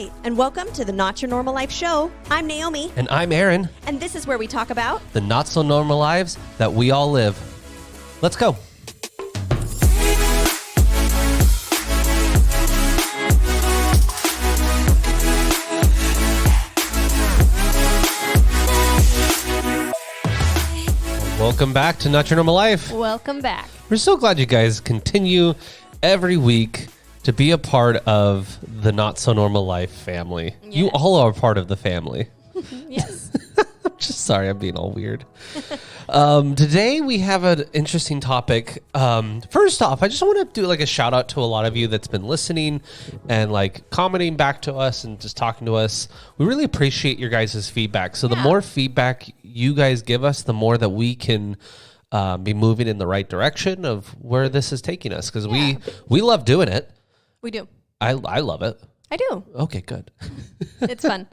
Right, and welcome to the Not Your Normal Life show. I'm Naomi. And I'm Aaron. And this is where we talk about the not so normal lives that we all live. Let's go. Welcome back to Not Your Normal Life. Welcome back. We're so glad you guys continue every week to be a part of the Not So Normal Life family. Yeah. You all are part of the family. Yes. Just sorry, I'm being all weird. Today we have an interesting topic. First off, I just want to do like a shout out to a lot of you that's been listening and like commenting back to us and just talking to us. We really appreciate your guys' feedback. So the more feedback you guys give us, the more that we can be moving in the right direction of where this is taking us. Because we love doing it. We do. I love it. I do. Okay, good. It's fun.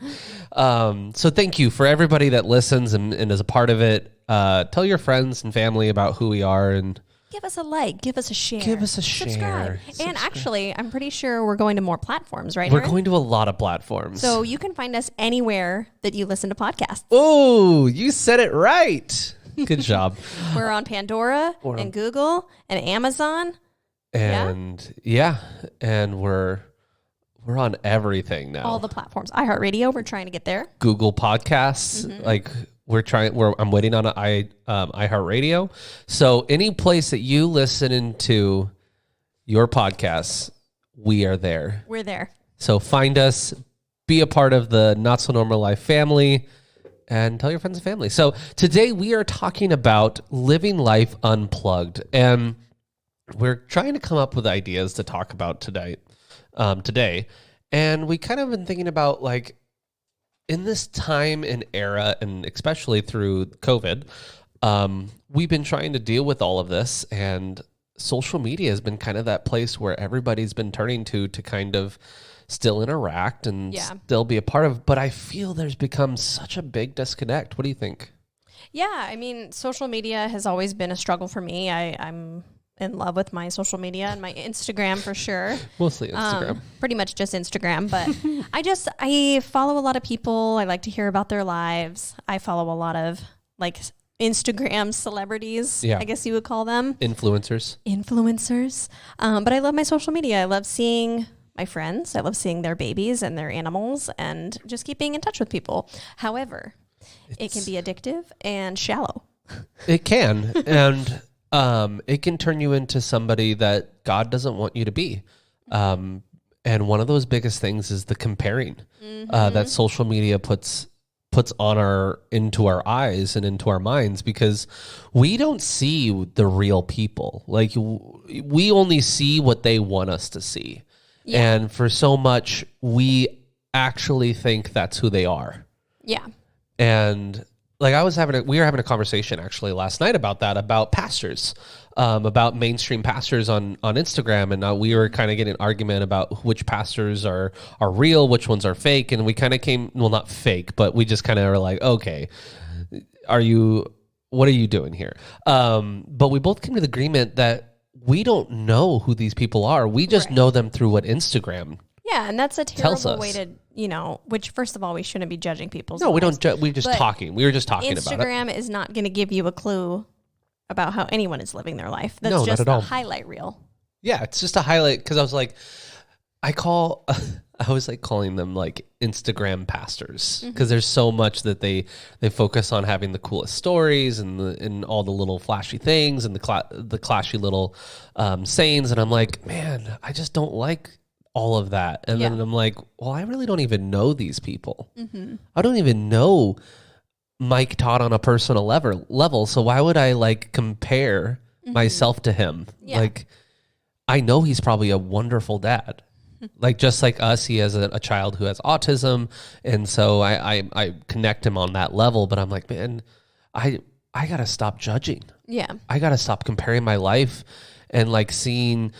So thank you for everybody that listens and is a part of it. Tell your friends and family about who we are and give us a like, give us a share. Give us a share. And actually, I'm pretty sure we're going to more platforms, right? We're Aaron? going to a lot of platforms. So you can find us anywhere that you listen to podcasts. Oh, you said it right. Good job. We're on Pandora and Google and Amazon. And and we're on everything now. All the platforms. iHeartRadio, we're trying to get there. Google Podcasts, like I'm waiting on iHeartRadio. So any place that you listen into your podcasts, we are there. We're there. So find us, be a part of the Not So Normal Life family, and tell your friends and family. So today we are talking about living life unplugged, and we're trying to come up with ideas to talk about today. And we kind of been thinking about like in this time and era, and especially through COVID, we've been trying to deal with all of this, and social media has been kind of that place where everybody's been turning to kind of still interact and still be a part of. But I feel there's become such a big disconnect. What do you think? Yeah, I mean, social media has always been a struggle for me. I'm in love with my social media and my Instagram for sure. Mostly Instagram. Pretty much just Instagram. But I follow a lot of people. I like to hear about their lives. I follow a lot of like Instagram celebrities, I guess you would call them. Influencers. But I love my social media. I love seeing my friends. I love seeing their babies and their animals and just keeping in touch with people. However, it can be addictive and shallow. It can. And it can turn you into somebody that God doesn't want you to be. And one of those biggest things is the comparing that social media puts into our eyes and into our minds, because we don't see the real people. Like we only see what they want us to see. Yeah. And for so much, we actually think that's who they are. Yeah. And like we were having a conversation actually last night about that, about pastors, about mainstream pastors on Instagram. And we were kind of getting an argument about which pastors are real, which ones are fake. And we kind of not fake, but we just kind of were like, okay, what are you doing here? But we both came to the agreement that we don't know who these people are. We just know them through what Instagram. Yeah, and that's a terrible way to, which first of all, we shouldn't be judging people's lives. We don't. We're just talking. We were just talking about it. Instagram is not going to give you a clue about how anyone is living their life. That's just a highlight reel. Yeah, it's just a highlight, because I was like, I was like calling them like Instagram pastors, because there's so much that they focus on having the coolest stories and all the little flashy things and the clashy little sayings. And I'm like, man, I just don't like all of that. And then I'm like, well, I really don't even know these people. I don't even know Mike Todd on a personal level. So why would I like compare myself to him? Yeah. Like, I know he's probably a wonderful dad. Like, just like us, he has a child who has autism. And so I connect him on that level. But I'm like, man, I got to stop judging. Yeah. I got to stop comparing my life and like seeing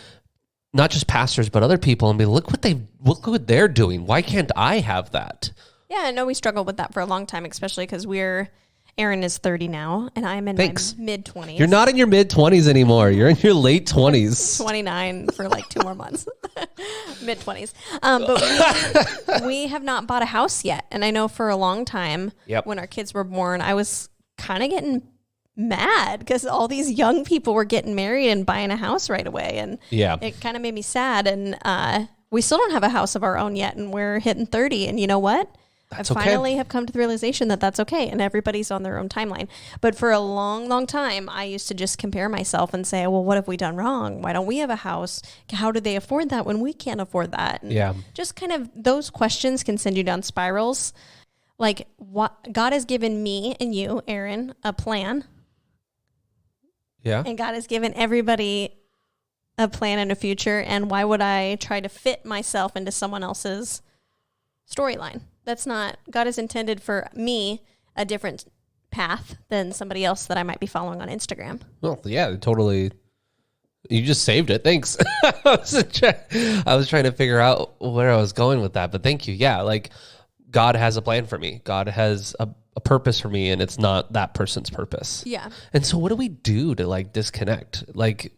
not just pastors, but other people and be, look what they're doing. Why can't I have that? Yeah, I know we struggled with that for a long time, especially because we're Aaron is 30 now, and I'm in my mid-20s. You're not in your mid-20s anymore. You're in your late 20s. 29 for like 2 more months. Mid-20s. But we have not bought a house yet. And I know for a long time, when our kids were born, I was kind of getting mad because all these young people were getting married and buying a house right away. And it kind of made me sad. And we still don't have a house of our own yet, and we're hitting 30. And you know what? I finally have come to the realization that that's okay, and everybody's on their own timeline. But for a long, long time, I used to just compare myself and say, well, what have we done wrong? Why don't we have a house? How did they afford that when we can't afford that? And just kind of those questions can send you down spirals. Like, what God has given me and you, Aaron, a plan. Yeah. And God has given everybody a plan and a future. And why would I try to fit myself into someone else's storyline? That's not, God has intended for me a different path than somebody else that I might be following on Instagram. Well, yeah, totally. You just saved it. Thanks. I was trying to figure out where I was going with that, but thank you. Yeah, like God has a plan for me. God has a purpose for me, and it's not that person's purpose. Yeah. And so what do we do to like disconnect? Like,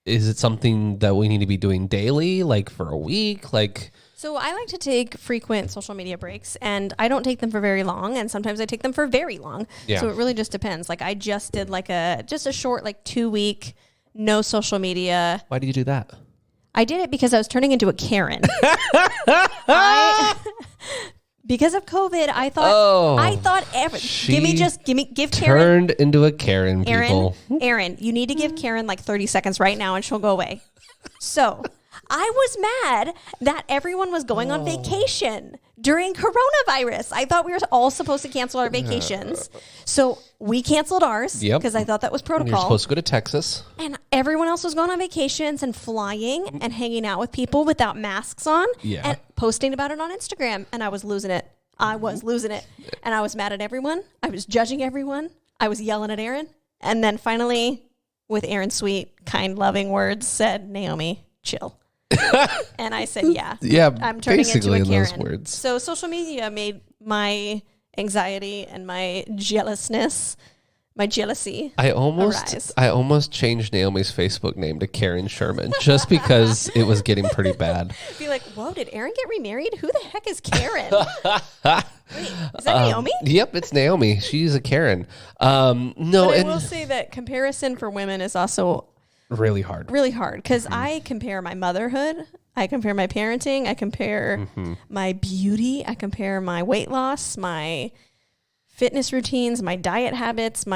is it something that we need to be doing daily, like for a week? Like... So I like to take frequent social media breaks, and I don't take them for very long, and sometimes I take them for very long. Yeah. So it really just depends. Like I just did like a short, like 2-week, no social media. Why did you do that? I did it because I was turning into a Karen. Because of COVID, I thought give Karen. Turned into a Karen, people. Aaron, you need to give Karen like 30 seconds right now, and she'll go away. So I was mad that everyone was going on vacation during coronavirus. I thought we were all supposed to cancel our vacations. So we canceled ours because I thought that was protocol. You're supposed to go to Texas. And everyone else was going on vacations and flying and hanging out with people without masks on and posting about it on Instagram. And I was losing it. And I was mad at everyone. I was judging everyone. I was yelling at Aaron. And then finally, with Aaron's sweet, kind, loving words, said, Naomi, chill. And I said, I'm turning into a Karen. Those words. So social media made my anxiety and my jealousy I almost changed Naomi's Facebook name to Karen Sherman just because it was getting pretty bad. Be like, whoa, did Aaron get remarried? Who the heck is Karen? Wait, is that Naomi? Yep, it's Naomi. She's a Karen. But I will say that comparison for women is also really hard because I compare my motherhood, I compare my parenting, I compare my beauty, I compare my weight loss, my fitness routines, my diet habits,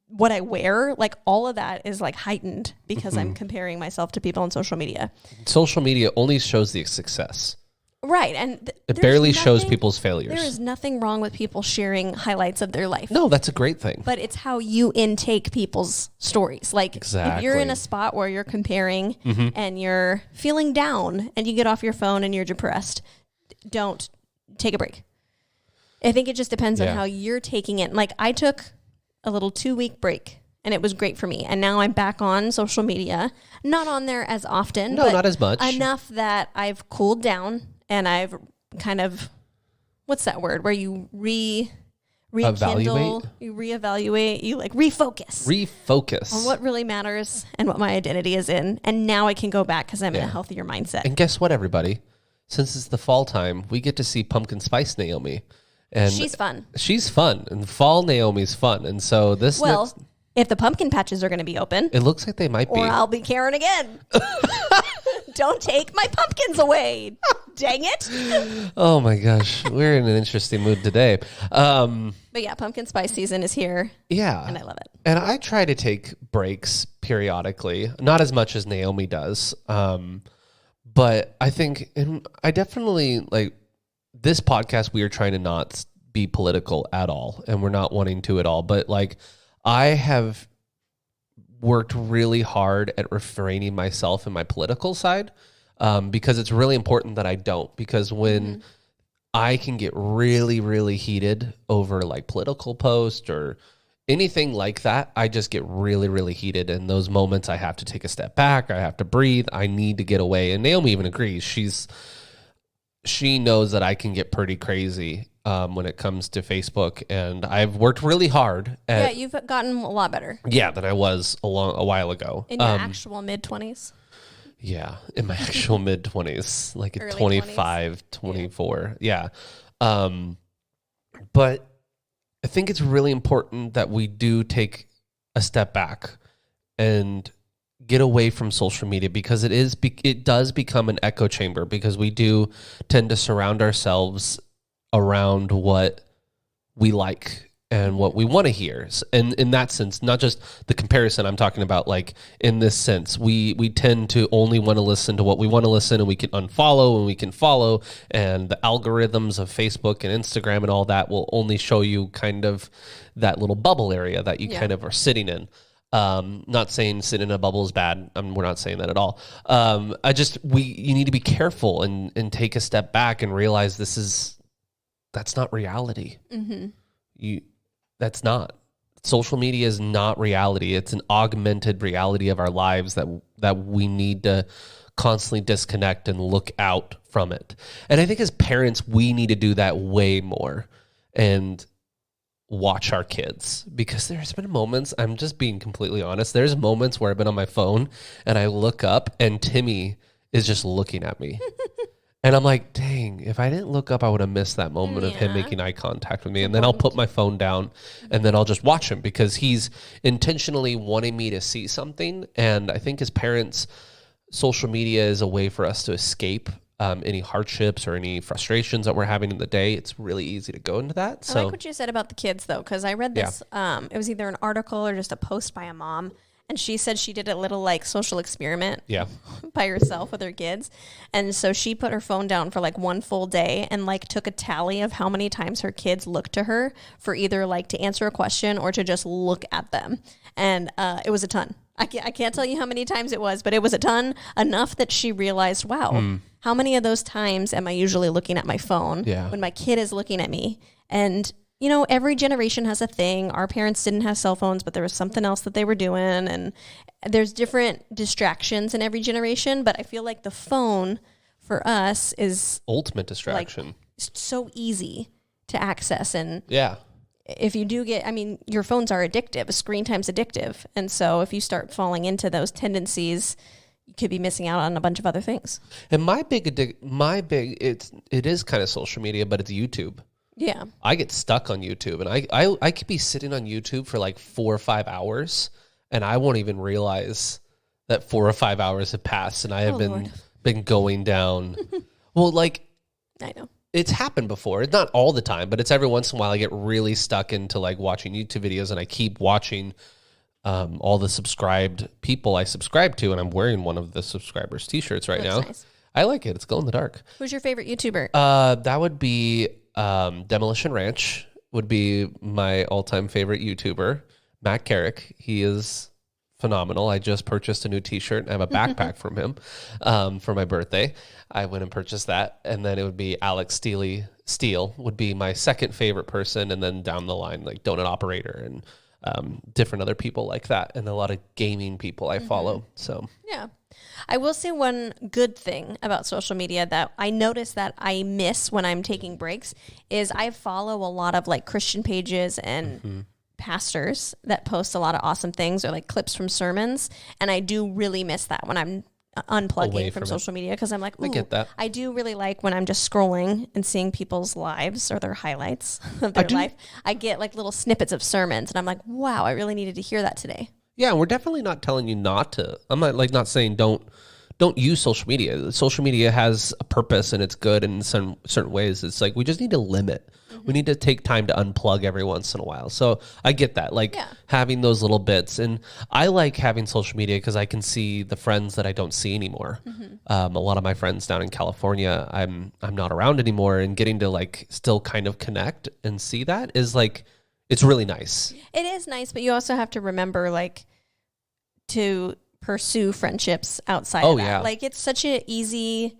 what I wear, like all of that is like heightened because I'm comparing myself to people on social media. Social media only shows the success. Right. And it barely shows people's failures. There is nothing wrong with people sharing highlights of their life. No, that's a great thing. But it's how you intake people's stories. Like if you're in a spot where you're comparing and you're feeling down and you get off your phone and you're depressed, don't take a break. I think it just depends on how you're taking it. Like I took a little 2-week break and it was great for me. And now I'm back on social media, not on there as often. No, not as much. Enough that I've cooled down and I've kind of, what's that word? Where you rekindle, you reevaluate, you like refocus on what really matters and what my identity is in. And now I can go back because I'm in a healthier mindset. And guess what, everybody? Since it's the fall time, we get to see Pumpkin Spice Naomi. And she's fun. She's fun. And fall Naomi's fun. And so this if the pumpkin patches are going to be open. It looks like they might be. Or I'll be Karen again. Don't take my pumpkins away. Dang it. Oh my gosh. We're in an interesting mood today. But yeah, pumpkin spice season is here. Yeah. And I love it. And I try to take breaks periodically. Not as much as Naomi does. But I think, and I definitely like this podcast, we are trying to not be political at all. And we're not wanting to at all. But like, I have worked really hard at refraining myself in my political side because it's really important that I don't. Because when I can get really, really heated over like political posts or anything like that, I just get really, really heated. In those moments, I have to take a step back. I have to breathe. I need to get away. And Naomi even agrees. She knows that I can get pretty crazy when it comes to Facebook, and I've worked really hard. Yeah, you've gotten a lot better. Yeah, than I was a while ago. In your actual mid-20s? Yeah, in my actual mid-20s, like at 25, 24. Yeah. But I think it's really important that we do take a step back and get away from social media, because it does become an echo chamber, because we do tend to surround ourselves around what we like and what we want to hear. And in that sense, not just the comparison I'm talking about, like in this sense, we tend to only want to listen to what we want to listen, and we can unfollow and we can follow, and the algorithms of Facebook and Instagram and all that will only show you kind of that little bubble area that you kind of are sitting in. Not saying sitting in a bubble is bad. We're not saying that at all. You need to be careful and take a step back and realize that's not reality. That's not. Social media is not reality. It's an augmented reality of our lives that we need to constantly disconnect and look out from it. And I think as parents, we need to do that way more and watch our kids, because there's been moments, I'm just being completely honest, there's moments where I've been on my phone and I look up and Timmy is just looking at me. And I'm like, dang, if I didn't look up, I would have missed that moment of him making eye contact with me. And then I'll put my phone down and then I'll just watch him, because he's intentionally wanting me to see something. And I think as parents, social media is a way for us to escape any hardships or any frustrations that we're having in the day. It's really easy to go into that. I like what you said about the kids, though, because I read this. It was either an article or just a post by a mom. And she said she did a little like social experiment by herself with her kids. And so she put her phone down for like one full day and like took a tally of how many times her kids looked to her for either like to answer a question or to just look at them. And it was a ton. I can't tell you how many times it was, but it was a ton, enough that she realized, wow, how many of those times am I usually looking at my phone when my kid is looking at me? And you know, every generation has a thing. Our parents didn't have cell phones, but there was something else that they were doing. And there's different distractions in every generation. But I feel like the phone for us is ultimate distraction. Like, so easy to access. And if you do your phones are addictive. Screen time's addictive. And so if you start falling into those tendencies, you could be missing out on a bunch of other things. And it is kind of social media, but it's YouTube. Yeah. I get stuck on YouTube, and I could be sitting on YouTube for like 4 or 5 hours, and I won't even realize that 4 or 5 hours have passed, and I have been going down. Well, like, I know. It's happened before. It's not all the time, but it's every once in a while I get really stuck into like watching YouTube videos, and I keep watching all the subscribed people I subscribe to, and I'm wearing one of the subscribers t-shirts right now. Nice. I like it. It's glow in the dark. Who's your favorite YouTuber? That would be Demolition Ranch would be my all-time favorite YouTuber. Matt Carrick. He is phenomenal. I just purchased a new t-shirt and I have a backpack from him for my birthday. I went and purchased that. And then it would be Alex Steele would be my second favorite person. And then down the line, like Donut Operator and different other people like that. And a lot of gaming people I follow. So yeah. I will say one good thing about social media that I notice that I miss when I'm taking breaks is I follow a lot of like Christian pages and pastors that post a lot of awesome things or like clips from sermons. And I do really miss that when I'm unplugging from social media, because I'm like, I get that. I do really like when I'm just scrolling and seeing people's lives or their highlights of their life. I get like little snippets of sermons and I'm like, wow, I really needed to hear that today. Yeah, we're definitely not telling you not to. I'm not saying don't use social media. Social media has a purpose and it's good in some certain ways. It's like we just need to limit. We need to take time to unplug every once in a while. So I get that, having those little bits. And I like having social media because I can see the friends that I don't see anymore. A lot of my friends down in California, I'm not around anymore, and getting to like still kind of connect and see that is like, it's really nice. It is nice, but you also have to remember like to pursue friendships outside of that. Yeah. Like it's such an easy,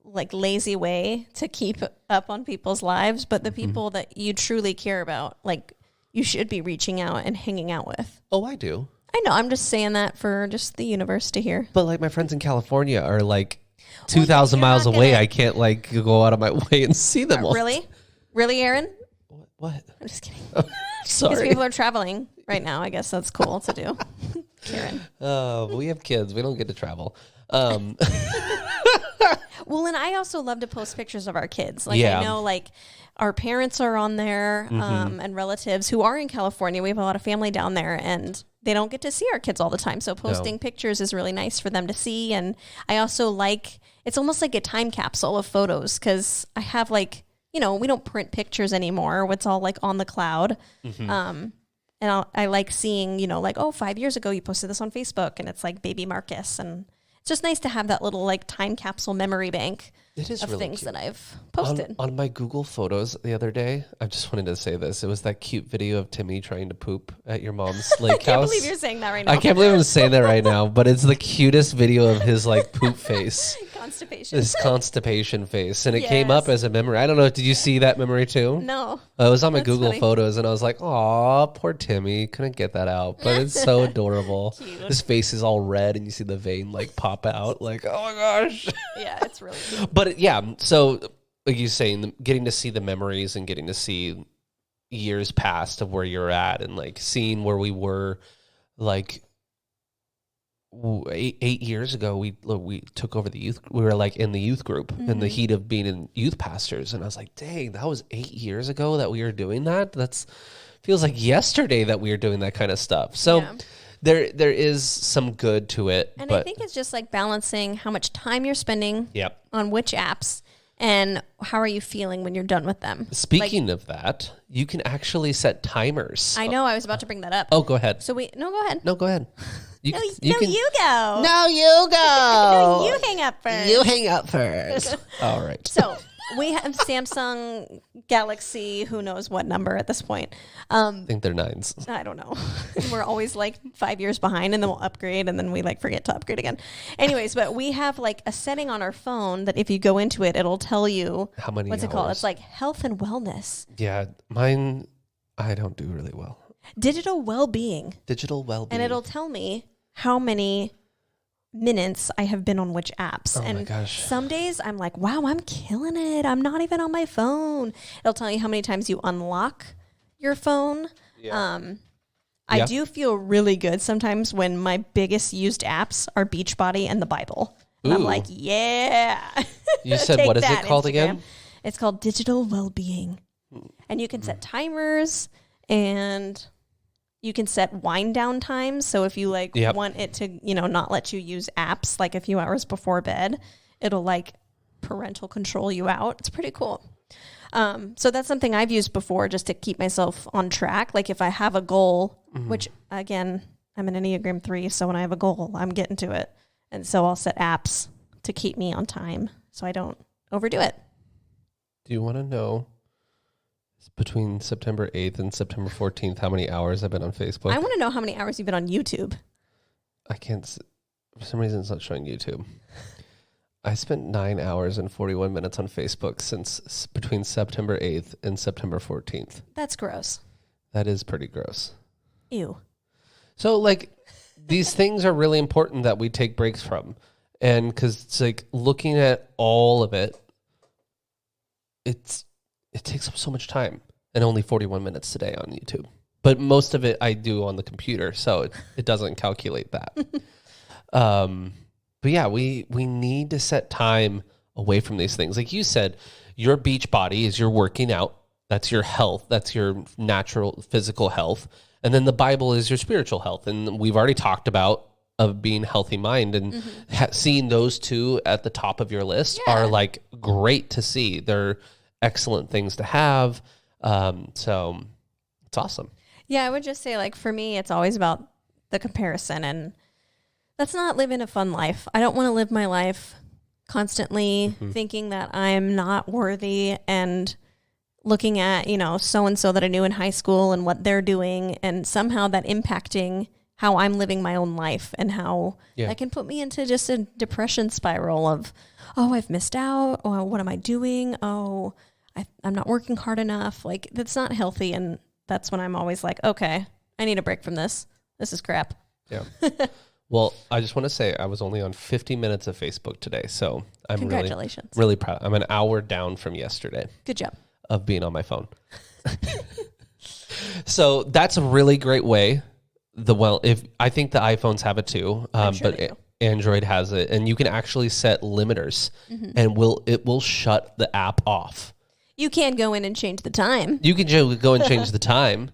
like lazy way to keep up on people's lives, but the people that you truly care about, like you should be reaching out and hanging out with. Oh, I do. I know. I'm just saying that for just the universe to hear. But like my friends in California are like 2,000 miles away. I can't like go out of my way and see them all. Really? Really, Aaron? What? I'm just kidding. Sorry. Because people are traveling right now. I guess that's cool to do. Karen. We have kids. We don't get to travel. Well, and I also love to post pictures of our kids. Like, I know, like, our parents are on there and relatives who are in California. We have a lot of family down there, and they don't get to see our kids all the time. So posting pictures is really nice for them to see. And I also like, it's almost like a time capsule of photos because I have, like, you know, we don't print pictures anymore. It's all, like, on the cloud. And I like seeing, you know, like, 5 years ago you posted this on Facebook, and it's like baby Marcus, and it's just nice to have that little like time capsule memory bank of really things cute. That I've posted. On my Google Photos the other day, I just wanted to say this. It was that cute video of Timmy trying to poop at your mom's lake house. I can't believe you're saying that right now. I can't believe I'm saying that right now, but it's the cutest video of his like poop face. Constipation. His constipation face. And it came up as a memory. I don't know. Did you see that memory too? No. It was on my Google Photos, and I was like, aw, poor Timmy. Couldn't get that out. But it's so adorable. Cute. His face is all red, and you see the vein like pop out. Like, oh my gosh. Yeah, it's really cute. But yeah, so like you saying, getting to see the memories and getting to see years past of where you're at, and like seeing where we were like 8 years ago, we took over the youth. We were like in the youth group in the heat of being in youth pastors, and I was like, dang, that was 8 years ago that we were doing that. That's feels like yesterday that we were doing that kind of stuff. So there is some good to it. And I think it's just like balancing how much time you're spending on which apps, and how are you feeling when you're done with them. Speaking of that, you can actually set timers. I know. I was about to bring that up. Oh, go ahead. So go ahead. No, go ahead. You go. No, you go. No, you hang up first. You hang up first. All right. So we have Samsung Galaxy, who knows what number at this point. I think they're 9s. I don't know. We're always like 5 years behind, and then we'll upgrade, and then we like forget to upgrade again. Anyways, but we have like a setting on our phone that if you go into it, it'll tell you how many what's hours? It called? It's like health and wellness. Yeah, mine, I don't do really well. Digital well-being. And it'll tell me how many minutes I have been on which apps. Oh my gosh. Some days I'm like, wow, I'm killing it. I'm not even on my phone. It'll tell you how many times you unlock your phone. Yeah. I do feel really good sometimes when my biggest used apps are Beachbody and the Bible. And I'm like, yeah. You said, what is it called Instagram again? It's called Digital Wellbeing. And you can set timers, and you can set wind down times. So if you like want it to, not let you use apps like a few hours before bed, it'll like parental control you out. It's pretty cool. So that's something I've used before just to keep myself on track. Like if I have a goal, which again, I'm an Enneagram 3. So when I have a goal, I'm getting to it. And so I'll set apps to keep me on time so I don't overdo it. Do you want to know between September 8th and September 14th how many hours I've been on Facebook? I want to know how many hours you've been on YouTube. I can't. For some reason, it's not showing YouTube. I spent 9 hours and 41 minutes on Facebook since between September 8th and September 14th. That's gross. That is pretty gross. Ew. So, like, these things are really important that we take breaks from. And because it's like looking at all of it, it takes up so much time, and only 41 minutes today on YouTube. But most of it I do on the computer, so it doesn't calculate that. But yeah, we need to set time away from these things. Like you said, your beach body is your working out. That's your health. That's your natural physical health. And then the Bible is your spiritual health. And we've already talked about of being healthy mind, and seeing those two at the top of your list are like great to see. They're excellent things to have. So it's awesome. Yeah, I would just say, like, for me, it's always about the comparison, and that's not living a fun life. I don't want to live my life constantly thinking that I'm not worthy and looking at, so-and-so that I knew in high school and what they're doing, and somehow that impacting how I'm living my own life, and how that can put me into just a depression spiral of, oh, I've missed out. Oh, what am I doing? Oh, I'm not working hard enough. Like, that's not healthy. And that's when I'm always like, okay, I need a break from this. This is crap. Yeah. Well, I just want to say I was only on 50 minutes of Facebook today. So I'm Congratulations. really proud. I'm an hour down from yesterday. Good job. of being on my phone. So that's a really great way. If I think the iPhones have it too, but Android has it, and you can actually set limiters, and it will shut the app off. You can go in and change the time. You can go and change the time.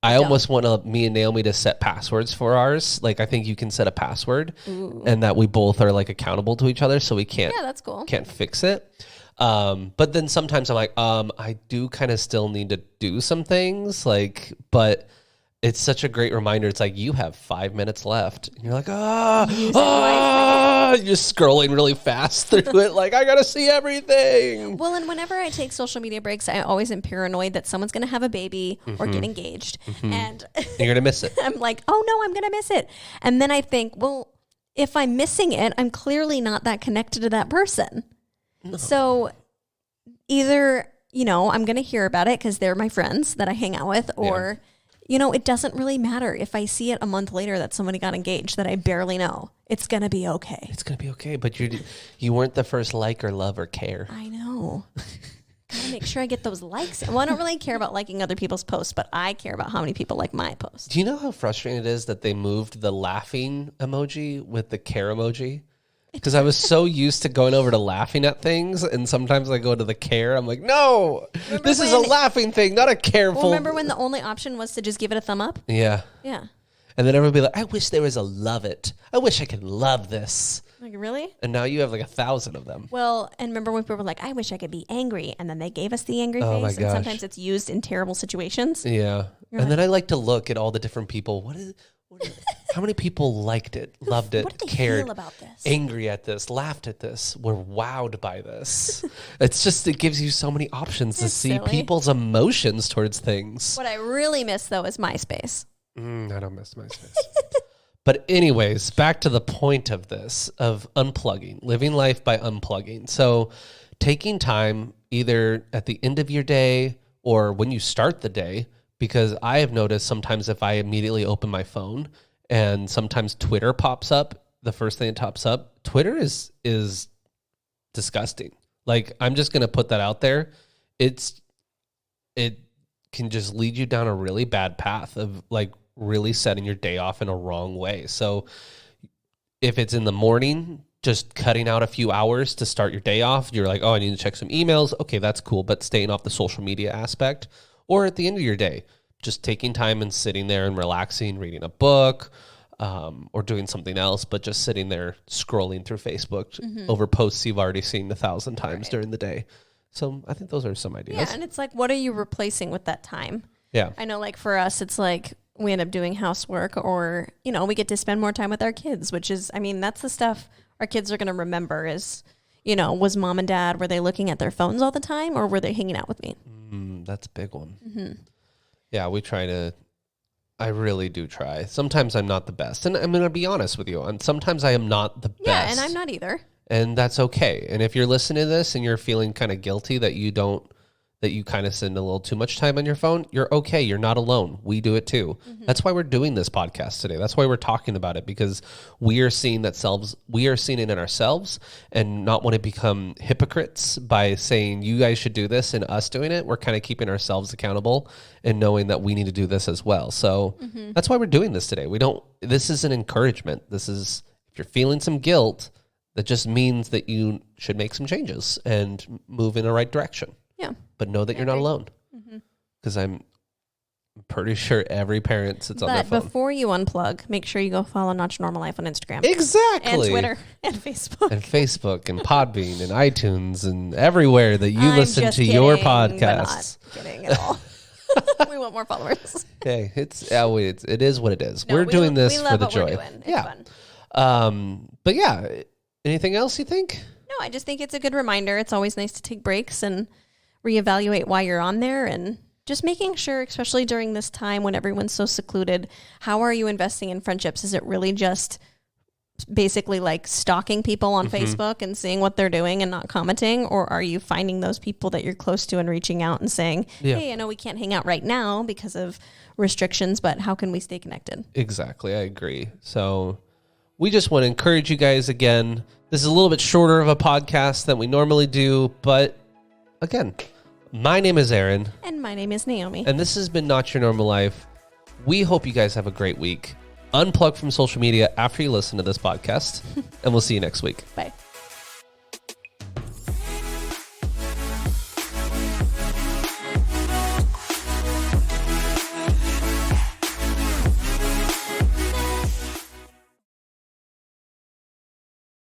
I almost want me and Naomi to set passwords for ours. Like, I think you can set a password, and that we both are like accountable to each other, so we can't. Yeah, that's cool. Can't fix it. But then sometimes I'm like, I do kind of still need to do some things, but it's such a great reminder. It's like, you have 5 minutes left. And you're like, you're scrolling really fast through it. Like, I got to see everything. Well, and whenever I take social media breaks, I always am paranoid that someone's going to have a baby or get engaged. And you're going to miss it. I'm like, oh no, I'm going to miss it. And then I think, well, if I'm missing it, I'm clearly not that connected to that person. No. So either, I'm going to hear about it because they're my friends that I hang out with, or... it doesn't really matter if I see it a month later that somebody got engaged that I barely know. It's going to be okay. It's going to be okay, but you weren't the first like or love or care. I know. Gotta make sure I get those likes. Well, I don't really care about liking other people's posts, but I care about how many people like my post. Do you know how frustrating it is that they moved the laughing emoji with the care emoji? Because I was so used to going over to laughing at things, and sometimes I go to the care. I'm like, no, this is a laughing thing, not a careful. Well, remember when the only option was to just give it a thumb up? Yeah. Yeah. And then everyone would be like, I wish there was a love it. I wish I could love this. Like, really? And now you have like 1,000 of them. Well, and remember when people were like, I wish I could be angry. And then they gave us the angry face. My gosh. And sometimes it's used in terrible situations. Yeah. Then I like to look at all the different people. How many people liked it, loved it, what did they cared, feel about this? Angry at this, laughed at this, were wowed by this? It gives you so many options to see people's emotions towards things. What I really miss, though, is MySpace. I don't miss MySpace. But anyways, back to the point of this, of unplugging, living life by unplugging. So taking time either at the end of your day or when you start the day, because I have noticed sometimes if I immediately open my phone and sometimes Twitter pops up, the first thing that pops up, Twitter is disgusting. Like, I'm just going to put that out there. It can just lead you down a really bad path of like really setting your day off in a wrong way. So if it's in the morning, just cutting out a few hours to start your day off, you're like, oh, I need to check some emails. Okay, that's cool. But staying off the social media aspect. Or at the end of your day, just taking time and sitting there and relaxing, reading a book, or doing something else, but just sitting there scrolling through Facebook over posts you've already seen 1,000 times during the day. So I think those are some ideas. Yeah, and it's like, what are you replacing with that time? Yeah. I know, like, for us, it's like we end up doing housework, or, we get to spend more time with our kids, which is, that's the stuff our kids are going to remember is, was mom and dad, were they looking at their phones all the time, or were they hanging out with me? That's a big one. Yeah, I really do try. Sometimes I'm not the best. And I'm going to be honest with you. And sometimes I am not the best. Yeah, and I'm not either. And that's okay. And if you're listening to this and you're feeling kind of guilty that you kind of spend a little too much time on your phone, you're okay. You're not alone. We do it too. That's why we're doing this podcast today. That's why we're talking about it, because we are seeing it in ourselves and not want to become hypocrites by saying you guys should do this and us doing it. We're kind of keeping ourselves accountable and knowing that we need to do this as well. So that's why we're doing this today. This is an encouragement. This is, if you're feeling some guilt, that just means that you should make some changes and move in the right direction. Yeah. But know that you're not alone. Because I'm pretty sure every parent sits on their phone. But before you unplug, make sure you go follow Notch Normal Life on Instagram. Exactly. And Twitter and Facebook. And Facebook and Podbean and iTunes and everywhere that you listen to your podcasts. Not kidding at all. We want more followers. Hey, it is what it is. No, we're doing this for the joy. It's fun. But yeah, anything else you think? No, I just think it's a good reminder. It's always nice to take breaks and reevaluate why you're on there, and just making sure, especially during this time when everyone's so secluded, how are you investing in friendships? Is it really just basically like stalking people on Facebook and seeing what they're doing and not commenting? Or are you finding those people that you're close to and reaching out and saying, hey, I know we can't hang out right now because of restrictions, but how can we stay connected? Exactly. I agree. So we just want to encourage you guys again. This is a little bit shorter of a podcast than we normally do, but again, My name is Aaron. And my name is Naomi. And this has been Not Your Normal Life. We hope you guys have a great week. Unplug from social media after you listen to this podcast. And we'll see you next week. Bye.